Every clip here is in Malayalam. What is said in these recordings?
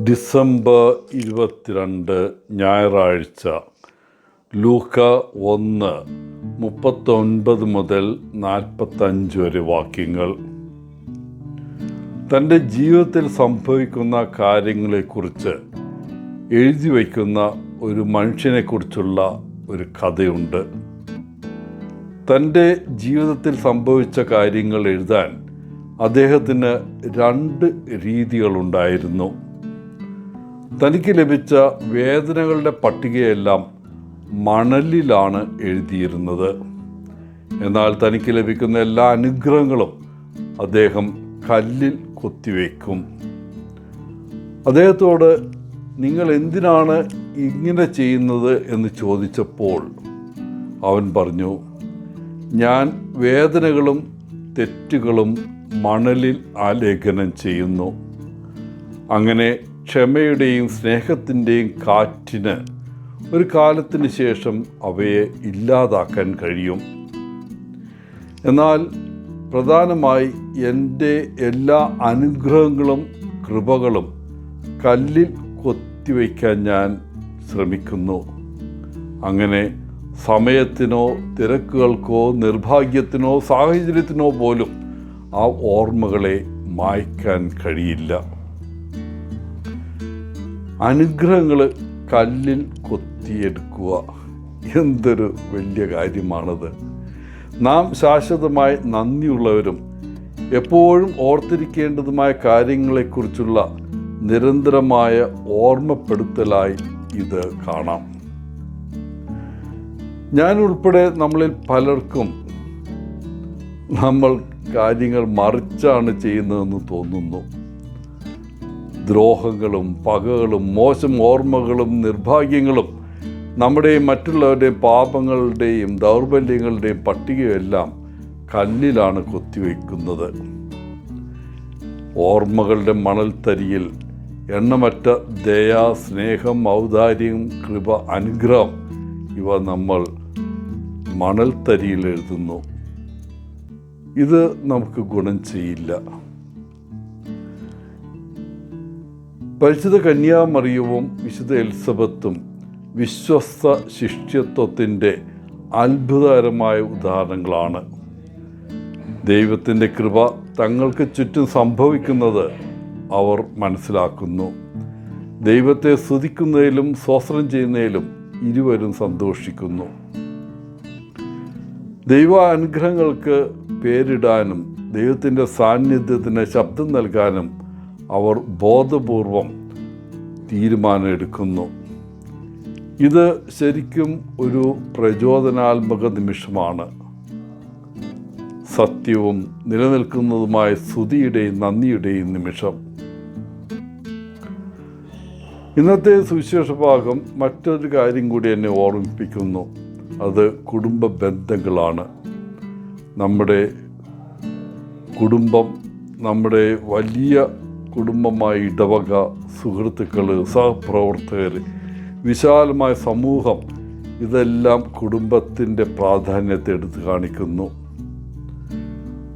ഡിസംബർ 22 ഞായറാഴ്ച. ലൂക്ക 1:39 മുതൽ 45 വരെ വാക്യങ്ങൾ. തൻ്റെ ജീവിതത്തിൽ സംഭവിക്കുന്ന കാര്യങ്ങളെക്കുറിച്ച് എഴുതി വയ്ക്കുന്ന ഒരു മനുഷ്യനെക്കുറിച്ചുള്ള ഒരു കഥയുണ്ട്. തൻ്റെ ജീവിതത്തിൽ സംഭവിച്ച കാര്യങ്ങൾ എഴുതാൻ അദ്ദേഹത്തിന് 2 രീതികളുണ്ടായിരുന്നു. തനിക്ക് ലഭിച്ച വേദനകളുടെ പട്ടികയെല്ലാം മണലിലാണ് എഴുതിയിരുന്നത്. എന്നാൽ തനിക്ക് ലഭിക്കുന്ന എല്ലാ അനുഗ്രഹങ്ങളും അദ്ദേഹം കല്ലിൽ കൊത്തിവെക്കും. അദ്ദേഹത്തോട് നിങ്ങൾ എന്തിനാണ് ഇങ്ങനെ ചെയ്യുന്നത് എന്ന് ചോദിച്ചപ്പോൾ അവൻ പറഞ്ഞു, ഞാൻ വേദനകളും തെറ്റുകളും മണലിൽ ആലേഖനം ചെയ്യുന്നു. അങ്ങനെ ക്ഷമയുടെയും സ്നേഹത്തിൻ്റെയും കാറ്റിന് ഒരു കാലത്തിന് ശേഷം അവയെ ഇല്ലാതാക്കാൻ കഴിയും. എന്നാൽ പ്രധാനമായി എൻ്റെ എല്ലാ അനുഗ്രഹങ്ങളും കൃപകളും കല്ലിൽ കൊത്തിവയ്ക്കാൻ ഞാൻ ശ്രമിക്കുന്നു. അങ്ങനെ സമയത്തിനോ തിരക്കുകൾക്കോ നിർഭാഗ്യത്തിനോ സാഹചര്യത്തിനോ പോലും ആ ഓർമ്മകളെ മായ്ക്കാൻ കഴിയില്ല. അനുഗ്രഹങ്ങൾ കല്ലിൽ കൊത്തിയെടുക്കുക എന്തൊരു വലിയ കാര്യമാണത്. നാം ശാശ്വതമായി നന്ദിയുള്ളവരും എപ്പോഴും ഓർത്തിരിക്കേണ്ടതുമായ കാര്യങ്ങളെക്കുറിച്ചുള്ള നിരന്തരമായ ഓർമ്മപ്പെടുത്തലായി ഇത് കാണാം. ഞാനുൾപ്പെടെ നമ്മളിൽ പലർക്കും നമ്മൾ കാര്യങ്ങൾ മറിച്ചാണ് ചെയ്യുന്നതെന്ന് തോന്നുന്നു. ദ്രോഹങ്ങളും പകകളും മോശം ഓർമ്മകളും നിർഭാഗ്യങ്ങളും നമ്മുടെയും മറ്റുള്ളവരുടെയും പാപങ്ങളുടെയും ദൗർബല്യങ്ങളുടെയും പട്ടികയെല്ലാം കല്ലിലാണ് കൊത്തിവെക്കുന്നത്. ഓർമ്മകളുടെ മണൽത്തരിയിൽ എണ്ണമറ്റ ദയ, സ്നേഹം, ഔദാര്യം, കൃപ, അനുഗ്രഹം ഇവ നമ്മൾ മണൽത്തരിയിൽ എഴുതുന്നു. ഇത് നമുക്ക് ഗുണം ചെയ്യില്ല. പരിശുദ്ധ കന്യാമറിയവും വിശുദ്ധ എലിസബത്തും വിശ്വസ്ത ശിഷ്യത്വത്തിൻ്റെ അത്ഭുതകരമായ ഉദാഹരണങ്ങളാണ്. ദൈവത്തിൻ്റെ കൃപ തങ്ങൾക്ക് ചുറ്റും സംഭവിക്കുന്നത് അവർ മനസ്സിലാക്കുന്നു. ദൈവത്തെ സ്തുതിക്കുന്നതിലും സ്തോത്രം ചെയ്യുന്നതിലും ഇരുവരും സന്തോഷിക്കുന്നു. ദൈവ അനുഗ്രഹങ്ങൾക്ക് പേരിടാനും ദൈവത്തിൻ്റെ സാന്നിധ്യത്തിന് ശബ്ദം നൽകാനും അവർ ബോധപൂർവം തീരുമാനമെടുക്കുന്നു. ഇത് ശരിക്കും ഒരു പ്രചോദനാത്മക നിമിഷമാണ്. സത്യവും നിലനിൽക്കുന്നതുമായ സ്തുതിയുടെയും നന്ദിയുടെയും നിമിഷം. ഇന്നത്തെ സുവിശേഷ ഭാഗം മറ്റൊരു കാര്യം കൂടി എന്നെ ഓർമ്മിപ്പിക്കുന്നു. അത് കുടുംബ ബന്ധങ്ങളാണ്. നമ്മുടെ കുടുംബം, നമ്മുടെ വലിയ കുടുംബമായ ഇടവക, സുഹൃത്തുക്കൾ, സഹപ്രവർത്തകർ, വിശാലമായ സമൂഹം, ഇതെല്ലാം കുടുംബത്തിൻ്റെ പ്രാധാന്യത്തെ എടുത്തു കാണിക്കുന്നു.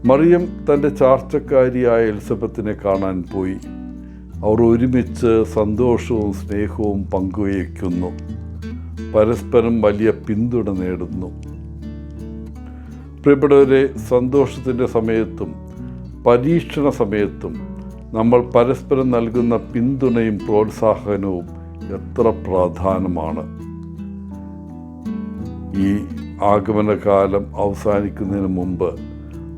മറിയം തൻ്റെ ചാർച്ചക്കാരിയായ എലിസബത്തിനെ കാണാൻ പോയി. അവർ ഒരുമിച്ച് സന്തോഷവും സ്നേഹവും പങ്കുവയ്ക്കുന്നു. പരസ്പരം വലിയ പിന്തുണ നേടുന്നു. പ്രിയപ്പെട്ടവരെ, സന്തോഷത്തിൻ്റെ സമയത്തും പരീക്ഷണ സമയത്തും നമ്മൾ പരസ്പരം നൽകുന്ന പിന്തുണയും പ്രോത്സാഹനവും എത്ര പ്രധാനമാണ്. ഈ ആഗമനകാലം അവസാനിക്കുന്നതിന് മുമ്പ്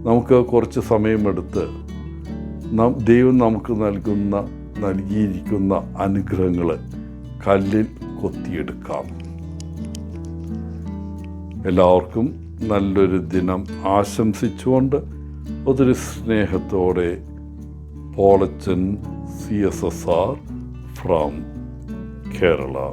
നമുക്ക് കുറച്ച് സമയമെടുത്ത് ദൈവം നമുക്ക് നൽകിയിരിക്കുന്ന അനുഗ്രഹങ്ങൾ കല്ലിൽ കൊത്തിയെടുക്കാം. എല്ലാവർക്കും നല്ലൊരു ദിനം ആശംസിച്ചുകൊണ്ട് ഒത്തിരി സ്നേഹത്തോടെ പോളച്ചൻ CSSR from Kerala.